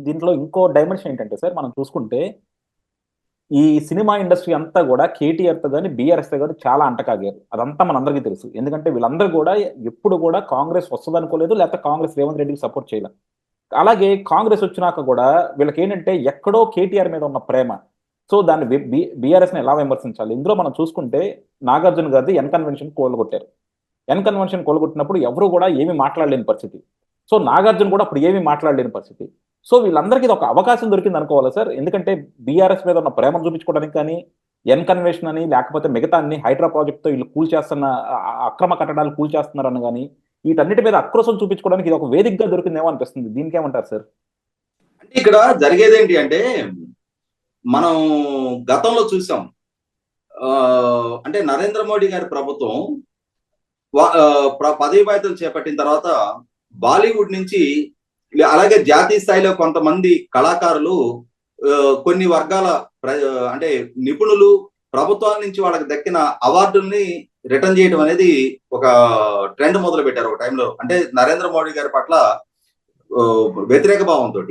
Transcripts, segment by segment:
దీంట్లో ఇంకో డైమెన్షన్ ఏంటంటే సార్, మనం చూసుకుంటే ఈ సినిమా ఇండస్ట్రీ అంతా కూడా కేటీఆర్తో కానీ బీఆర్ఎస్తో కానీ చాలా అంటకాగారు. అదంతా మనందరికీ తెలుసు. ఎందుకంటే వీళ్ళందరూ కూడా ఎప్పుడు కూడా కాంగ్రెస్ వస్తుంది అనుకోలేదు, లేకపోతే కాంగ్రెస్ రేవంత్ రెడ్డికి సపోర్ట్ చేయలేదు. అలాగే కాంగ్రెస్ వచ్చినాక కూడా వీళ్ళకి ఏంటంటే ఎక్కడో కేటీఆర్ మీద ఉన్న ప్రేమ. సో దాన్ని బీఆర్ఎస్ని ఎలా విమర్శించాలి? ఇందులో మనం చూసుకుంటే నాగార్జున గారిది ఎన్ కన్వెన్షన్ కోలుగొట్టారు. ఎన్ కన్వెన్షన్ కోలుగొట్టినప్పుడు ఎవరు కూడా ఏమీ మాట్లాడలేని పరిస్థితి. సో నాగార్జున కూడా అప్పుడు ఏమీ మాట్లాడలేని పరిస్థితి. సో వీళ్ళందరికీ ఇది ఒక అవకాశం దొరికింది అనుకోవాలి సార్. ఎందుకంటే బీఆర్ఎస్ మీద ఉన్న ప్రేమ చూపించుకోవడానికి కానీ, ఎన్ కన్వెన్షన్ అని లేకపోతే మిగతా అన్ని హైడ్రా ప్రాజెక్ట్తో వీళ్ళు కూల్చేస్తున్న అక్రమ కట్టడాలు కూల్చేస్తున్నారని కానీ, వీటన్నిటి మీద ఆక్రోశం చూపించుకోవడానికి ఇది ఒక వేదికగా దొరికిందేమో అనిపిస్తుంది. దీనికి ఏమంటారు సార్? అంటే ఇక్కడ జరిగేది ఏంటి అంటే, మనం గతంలో చూసాం. అంటే నరేంద్ర మోడీ గారి ప్రభుత్వం పదవి బాధ్యతలు చేపట్టిన తర్వాత బాలీవుడ్ నుంచి అలాగే జాతీయ స్థాయిలో కొంతమంది కళాకారులు, కొన్ని వర్గాల అంటే నిపుణులు ప్రభుత్వాల నుంచి వాళ్ళకి దక్కిన అవార్డుల్ని రిటర్న్ చేయడం అనేది ఒక ట్రెండ్ మొదలు పెట్టారు ఒక టైంలో. అంటే నరేంద్ర మోడీ గారి పట్ల వ్యతిరేక భావంతో.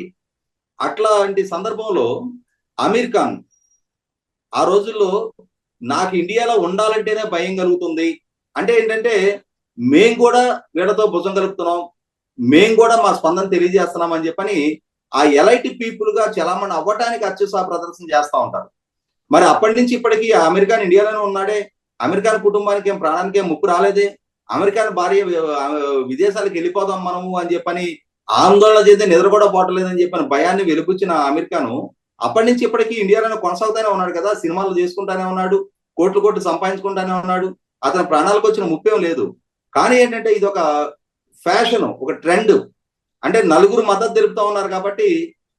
అట్లాంటి సందర్భంలో అమీర్ ఖాన్ ఆ రోజుల్లో నాకు ఇండియాలో ఉండాలంటేనే భయం కలుగుతుంది, అంటే ఏంటంటే మేం కూడా వీళ్ళతో భుజం కలుపుతున్నాం, మేం కూడా మా స్పందన తెలియజేస్తున్నాం అని చెప్పని ఆ ఎలైట్ పీపుల్ గా చలామణి అవ్వటానికి అత్యుత్సాహ ప్రదర్శన చేస్తూ ఉంటారు. మరి అప్పటి నుంచి ఇప్పటికీ అమెరికాన్ ఇండియాలోనే ఉన్నాడే, అమెరికాన్ కుటుంబానికి ఏం ప్రాణానికి ఏం ముప్పు రాలేదే, అమెరికాన్ భార్య విదేశాలకు వెళ్ళిపోదాం మనము అని చెప్పని ఆందోళన చేస్తే నిద్ర కూడా పోవట్లేదని చెప్పని భయాన్ని వెలుపుచ్చిన అమెరికాను అప్పటి నుంచి ఇప్పటికీ ఇండియాలోనే కొనసాగుతూనే ఉన్నాడు కదా. సినిమాలు చేసుకుంటానే ఉన్నాడు, కోట్లు కోట్లు సంపాదించుకుంటానే ఉన్నాడు, అతని ప్రాణాలకు వచ్చిన ముప్పేం లేదు. కానీ ఏంటంటే ఇది ఒక ఫ్యాషన్, ఒక ట్రెండ్. అంటే నలుగురు మద్దతు తెలుపుతా ఉన్నారు కాబట్టి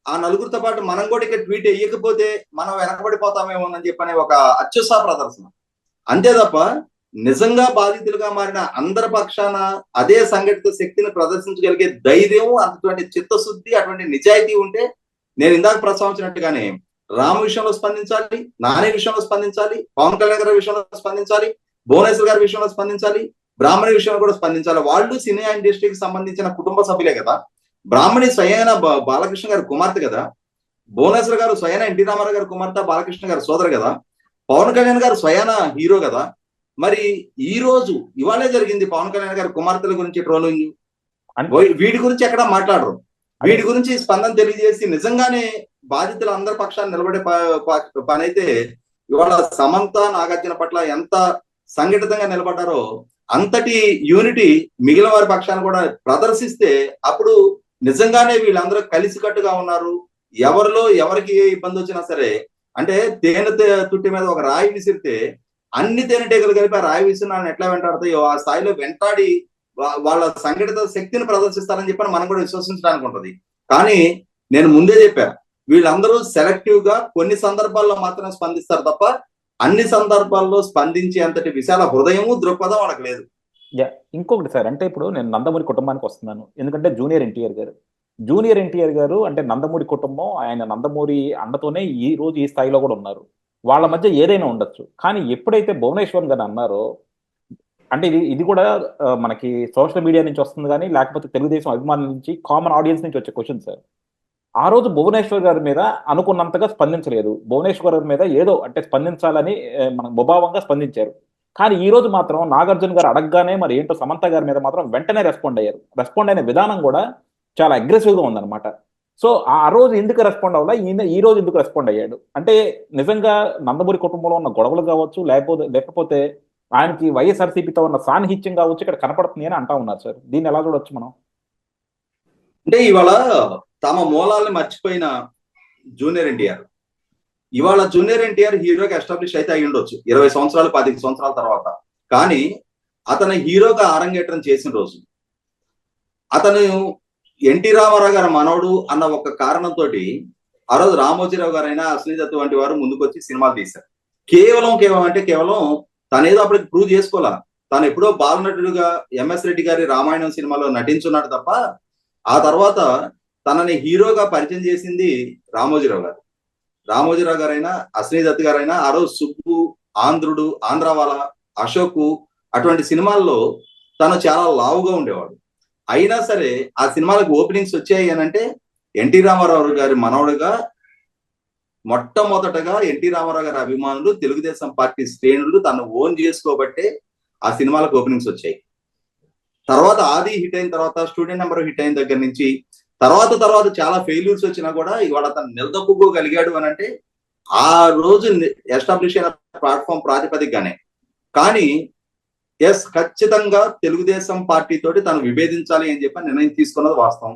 ఆ నలుగురితో పాటు మనం కూడా ఇక్కడ ట్వీట్ వేయకపోతే మనం వెనకబడిపోతామేమో అని చెప్పనే ఒక అత్యుత్సాహ ప్రదర్శన. అంతే తప్ప నిజంగా బాధితులుగా మారిన అందరి పక్షాన అదే సంఘటిత శక్తిని ప్రదర్శించగలిగే ధైర్యం, అటువంటి చిత్తశుద్ధి, అటువంటి నిజాయితీ ఉంటే నేను ఇందాక ప్రస్తావించినట్టుగానే రామ్ విషయంలో స్పందించాలి, నాని విషయంలో స్పందించాలి, పవన్ కళ్యాణ్ గారి విషయంలో స్పందించాలి, భువనేశ్వర్ గారి విషయంలో స్పందించాలి, బ్రాహ్మణి విషయంలో కూడా స్పందించాలి. వాళ్ళు సినిమా ఇండస్ట్రీకి సంబంధించిన కుటుంబ సభ్యులే కదా. బ్రాహ్మణి స్వయాన బాలకృష్ణ గారి కుమార్తె కదా, భువనేశ్వర్ గారు స్వయాన ఎన్టీ రామారావు గారి కుమార్తె బాలకృష్ణ గారి సోదరు కదా, పవన్ కళ్యాణ్ గారు స్వయాన హీరో కదా. మరి ఈ రోజు ఇవాళే జరిగింది పవన్ కళ్యాణ్ గారి కుమార్తెల గురించి ట్రోలింగ్. వీటి గురించి ఎక్కడ మాట్లాడరు. వీటి గురించి స్పందన తెలియజేసి నిజంగానే బాధితుల అందరి పక్షాన్ని నిలబడే పని అయితే ఇవాళ సమంత నాగార్జున పట్ల ఎంత సంఘటితంగా నిలబడ్డారో అంతటి యూనిటీ మిగిలిన వారి పక్షాన్ని కూడా ప్రదర్శిస్తే అప్పుడు నిజంగానే వీళ్ళందరూ కలిసికట్టుగా ఉన్నారు. ఎవరిలో ఎవరికి ఏ ఇబ్బంది వచ్చినా సరే, అంటే తేనె తుట్టి మీద ఒక రాయి విసిరితే అన్ని తేనెటీగలు కలిపి ఆ రాయి విసిరినాన్ని ఎట్లా వెంటాడతాయో ఆ స్థాయిలో వెంటాడి వాళ్ళ సంఘటిత శక్తిని ప్రదర్శిస్తారని చెప్పని మనం కూడా విశ్వసించడానికి ఉంటుంది. కానీ నేను ముందే చెప్పాను, వీళ్ళందరూ సెలెక్టివ్ గా కొన్ని సందర్భాల్లో మాత్రమే స్పందిస్తారు తప్ప అన్ని సందర్భాల్లో స్పందించే అంతటి విశాల హృదయము దృక్పథం వాళ్ళకి లేదు. ఇంకొకటి సార్, అంటే ఇప్పుడు నేను నందమూరి కుటుంబానికి వస్తున్నాను. ఎందుకంటే జూనియర్ ఎన్టీఆర్ గారు అంటే నందమూరి కుటుంబం, ఆయన నందమూరి అండతోనే ఈ రోజు ఈ స్థాయిలో కూడా ఉన్నారు. వాళ్ళ మధ్య ఏదైనా ఉండొచ్చు, కానీ ఎప్పుడైతే భువనేశ్వర్ గారు అన్నారో, అంటే ఇది కూడా మనకి సోషల్ మీడియా నుంచి వస్తుంది కానీ లేకపోతే తెలుగుదేశం అభిమానుల నుంచి, కామన్ ఆడియన్స్ నుంచి వచ్చే క్వశ్చన్ సార్. ఆ రోజు భువనేశ్వర్ గారి మీద అనుకున్నంతగా స్పందించలేదు. భువనేశ్వర్ గారి మీద ఏదో అంటే స్పందించాలని మన ముభావంగా స్పందించారు. కానీ ఈ రోజు మాత్రం నాగార్జున గారు అడగగానే మరి ఏంటో సమంత గారి మీద మాత్రం వెంటనే రెస్పాండ్ అయ్యారు. రెస్పాండ్ అయిన విధానం కూడా చాలా అగ్రెసివ్గా ఉందన్నమాట. సో ఆ రోజు ఎందుకు రెస్పాండ్ అవ్వాలా, ఈ రోజు ఎందుకు రెస్పాండ్ అయ్యాడు అంటే నిజంగా నందమూరి కుటుంబంలో ఉన్న గొడవలు కావచ్చు, లేకపోతే ఆయనకి వైఎస్ఆర్సీపీతో ఉన్న సాన్నిహిత్యం కావచ్చు ఇక్కడ కనపడుతుంది అని అంటా ఉన్నారు సార్. దీన్ని ఎలా చూడొచ్చు మనం? అంటే ఇవాళ తమ మూలాలను మర్చిపోయిన జూనియర్ ఎన్టీఆర్, ఇవాళ జూనియర్ ఎన్టీఆర్ హీరోగా ఎస్టాబ్లిష్ అయితే అయి ఉండొచ్చు 20 సంవత్సరాలు 15 సంవత్సరాల తర్వాత. కానీ అతను హీరోగా అరంగేట్రం చేసిన రోజు, అతను ఎన్టీ రామారావు గారి మనవడు అన్న ఒక కారణంతో ఆ రోజు రామోజీరావు గారైనా అశ్విని దత్ వంటి వారు ముందుకొచ్చి సినిమాలు తీశారు. కేవలం తనేదో అప్పటికి ప్రూవ్ చేసుకోవాలా. తను ఎప్పుడో బాలనటుడుగా ఎంఎస్ రెడ్డి గారి రామాయణం సినిమాలో నటించున్నాడు తప్ప ఆ తర్వాత తనని హీరోగా పరిచయం చేసింది రామోజీరావు గారైనా అశ్విని దత్ గారైనా. ఆ రోజు సుబ్బు, ఆంధ్రుడు, ఆంధ్రవాల, అశోక్ అటువంటి సినిమాల్లో తను చాలా లావుగా ఉండేవాడు. అయినా సరే ఆ సినిమాలకు ఓపెనింగ్స్ వచ్చాయి అని అంటే ఎన్టీ రామారావు గారి మనవడుగా మొట్టమొదటగా ఎన్టీ రామారావు గారి అభిమానులు, తెలుగుదేశం పార్టీ శ్రేణులు తను ఓన్ చేసుకోబట్టే ఆ సినిమాలకు ఓపెనింగ్స్ వచ్చాయి. తర్వాత ఆది హిట్ అయిన తర్వాత, స్టూడెంట్ నెంబర్ హిట్ అయిన దగ్గర నుంచి తర్వాత చాలా ఫెయిల్యూర్స్ వచ్చినా కూడా ఇవాళ తను నిలదొక్కుకోగలిగాడు అని అంటే ఆ రోజు ఎస్టాబ్లిష్ అయిన ప్లాట్ఫామ్ ప్రాతిపదికగానే. కానీ ఎస్, ఖచ్చితంగా తెలుగుదేశం పార్టీ తోటి తను విభేదించాలి అని చెప్పి నిర్ణయం తీసుకున్నది వాస్తవం.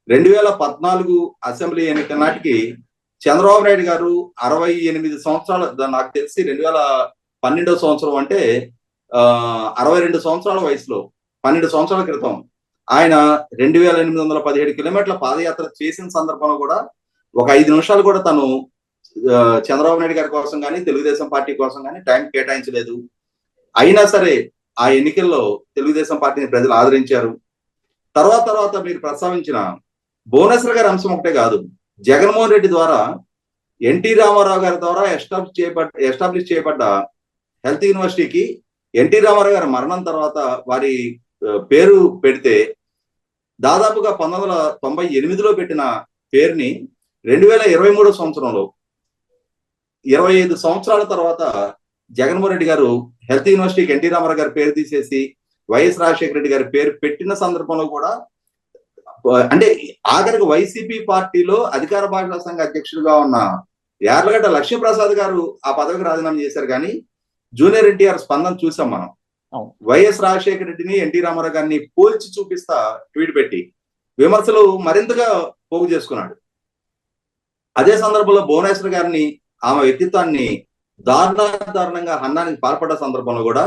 2014 అసెంబ్లీ ఎన్నికల నాటికి చంద్రబాబు నాయుడు గారు 68 సంవత్సరాల, నాకు తెలిసి 2012వ సంవత్సరం అంటే 62 సంవత్సరాల వయసులో, 12 సంవత్సరాల క్రితం ఆయన 2817 కిలోమీటర్ల పాదయాత్ర చేసిన సందర్భంలో కూడా ఒక 5 నిమిషాలు కూడా తను చంద్రబాబు నాయుడు గారి కోసం కానీ తెలుగుదేశం పార్టీ కోసం కానీ టైం కేటాయించలేదు. అయినా సరే ఆ ఎన్నికల్లో తెలుగుదేశం పార్టీని ప్రజలు ఆదరించారు. తర్వాత మీరు ప్రస్తావించిన భువనేశ్వర్ గారి అంశం ఒకటే కాదు, జగన్మోహన్ రెడ్డి ద్వారా ఎన్టీ రామారావు గారి ద్వారా ఎస్టాబ్లిష్ చేయబడ్డ హెల్త్ యూనివర్సిటీకి ఎన్టీ రామారావు గారి మరణం తర్వాత వారి పేరు పెడితే దాదాపుగా 1998లో పెట్టిన పేరుని 2023 సంవత్సరంలో 25 సంవత్సరాల తర్వాత జగన్మోహన్ రెడ్డి గారు హెల్త్ యూనివర్సిటీకి ఎన్టీ రామారావు గారి పేరు తీసేసి వైఎస్ రాజశేఖర రెడ్డి గారి పేరు పెట్టిన సందర్భంలో కూడా, అంటే ఆఖరికి వైసీపీ పార్టీలో అధికార భాషా సంఘ అధ్యక్షుడిగా ఉన్న యార్లగడ్డ లక్ష్మీప్రసాద్ గారు ఆ పదవికి రాజీనామా చేశారు. కానీ జూనియర్ ఎన్టీఆర్ స్పందన చూసాం మనం. వైఎస్ రాజశేఖర రెడ్డిని, ఎన్టీ రామారావు గారిని పోల్చి చూపిస్తా ట్వీట్ పెట్టి విమర్శలు మరింతగా పోగు చేసుకున్నాడు. అదే సందర్భంలో భువనేశ్వర్ గారిని, ఆమె వ్యక్తిత్వాన్ని దారుణంగా హన్నానికి పాల్పడ్డ సందర్భంలో కూడా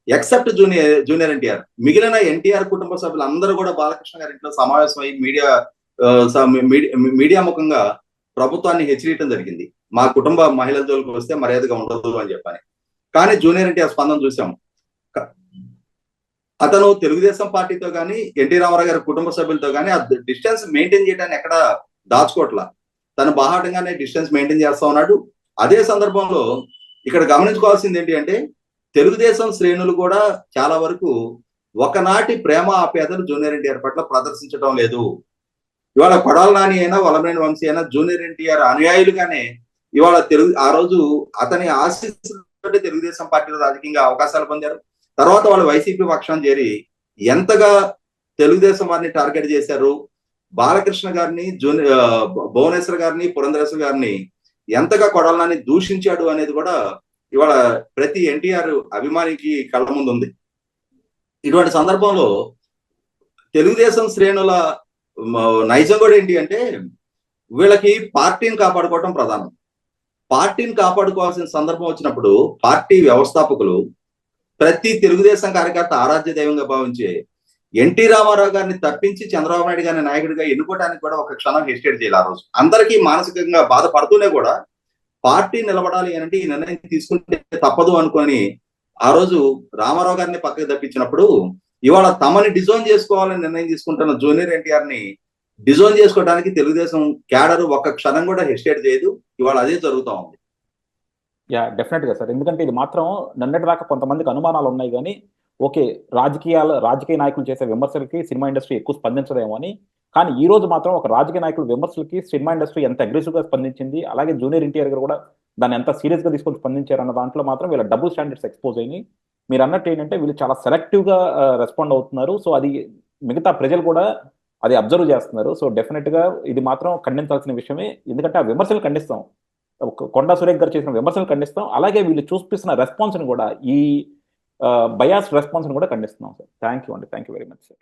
ఎక్సెప్ట్ జూనియర్ ఎన్టీఆర్, మిగిలిన ఎన్టీఆర్ కుటుంబ సభ్యులు అందరూ కూడా బాలకృష్ణ గారి ఇంట్లో సమావేశమై మీడియా ముఖంగా ప్రభుత్వాన్ని హెచ్చరించడం జరిగింది. మా కుటుంబ మహిళల జోలికి వస్తే మర్యాదగా ఉండదు అని చెప్పని. కానీ జూనియర్ ఎన్టీఆర్ స్పందన చూసాం. అతను తెలుగుదేశం పార్టీతో కానీ ఎన్టీ రామారావు గారి కుటుంబ సభ్యులతో కానీ ఆ డిస్టెన్స్ మెయింటైన్ చేయడానికి ఎక్కడ దాచుకోవట్లా, తను బాహాటంగానే డిస్టెన్స్ మెయింటైన్ చేస్తా ఉన్నాడు. అదే సందర్భంలో ఇక్కడ గమనించుకోవాల్సింది ఏంటి అంటే, తెలుగుదేశం శ్రేణులు కూడా చాలా వరకు ఒకనాటి ప్రేమ ఆప్యాయతలు జూనియర్ ఎన్టీఆర్ పట్ల ప్రదర్శించడం లేదు. ఇవాళ కొడాల నాని అయినా, వల్లభనేని వంశీ అయినా జూనియర్ ఎన్టీఆర్ అనుయాయులుగానే ఇవాళ ఆ రోజు అతని ఆశీస్సులతో తెలుగుదేశం పార్టీలో రాజకీయంగా అవకాశాలు పొందారు. తర్వాత వాళ్ళు వైసీపీ పక్షాన్ని చేరి ఎంతగా తెలుగుదేశం వారిని టార్గెట్ చేశారు, బాలకృష్ణ గారిని, భువనేశ్వర్ గారిని, పురంధరేశ్వర్ గారిని ఎంతగా కొడాల నాని దూషించాడు అనేది కూడా ఇవాళ ప్రతి ఎన్టీఆర్ అభిమానికి కళ్ళ ముందు ఉంది. ఇటువంటి సందర్భంలో తెలుగుదేశం శ్రేణుల నైజం కూడా ఏంటి అంటే, వీళ్ళకి పార్టీని కాపాడుకోవటం ప్రధానం. పార్టీని కాపాడుకోవాల్సిన సందర్భం వచ్చినప్పుడు పార్టీ వ్యవస్థాపకులు ప్రతి తెలుగుదేశం కార్యకర్త ఆరాధ్య దైవంగా భావించే ఎన్టీ రామారావు గారిని తప్పించి చంద్రబాబు నాయుడు గారిని నాయకుడిగా ఎన్నుకోవడానికి కూడా ఒక క్షణం హెసిటేట్ చేయాలి. ఆ రోజు అందరికీ మానసికంగా బాధపడుతూనే కూడా పార్టీ నిలబడాలి అంటే ఈ నిర్ణయం తీసుకుంటే తప్పదు అనుకొని ఆ రోజు రామారావు గారిని పక్కకు తప్పించినప్పుడు, ఇవాళ తమని డిజోన్ చేసుకోవాలని నిర్ణయం తీసుకుంటున్న జూనియర్ ఎన్టీఆర్ ని డిజోన్ చేసుకోవడానికి తెలుగుదేశం క్యాడర్ ఒక్క క్షణం కూడా హెసిటేట్ చేయదు. ఇవాళ అదే జరుగుతూ ఉంది. డెఫినెట్ గా సార్. ఎందుకంటే ఇది మాత్రం నిన్నటి దాకా కొంతమందికి అనుమానాలు ఉన్నాయి, కానీ ఓకే, రాజకీయ నాయకులు చేసే విమర్శలకి సినిమా ఇండస్ట్రీ ఎక్కువ స్పందించదేమో అని. కానీ ఈ రోజు మాత్రం ఒక రాజకీయ నాయకుల విమర్శలకి సినిమా ఇండస్ట్రీ ఎంత అగ్రెసివ్ గా స్పందించింది, అలాగే జూనియర్ ఎన్టీఆర్ గారు కూడా దాన్ని ఎంత సీరియస్ గా తీసుకొని స్పందించారు అన్న దాంట్లో మాత్రం వీళ్ళ డబుల్ స్టాండర్డ్స్ ఎక్స్పోజ్ అయినాయి. మీరు అన్నట్టు ఏంటంటే వీళ్ళు చాలా సెలెక్టివ్ గా రెస్పాండ్ అవుతున్నారు. సో అది మిగతా ప్రజలు కూడా అది అబ్జర్వ్ చేస్తున్నారు. సో డెఫినెట్ గా ఇది మాత్రం ఖండించాల్సిన విషయమే. ఎందుకంటే ఆ విమర్శలు ఖండిస్తాం, కొండా సురేఖ్ గారు చేసిన విమర్శలు ఖండిస్తాం, అలాగే వీళ్ళు చూపిస్తున్న రెస్పాన్స్ ని కూడా, ఈ బయాస్ రెస్పాన్స్ ని కూడా ఖండిస్తున్నాం sir. Thank you very much sir.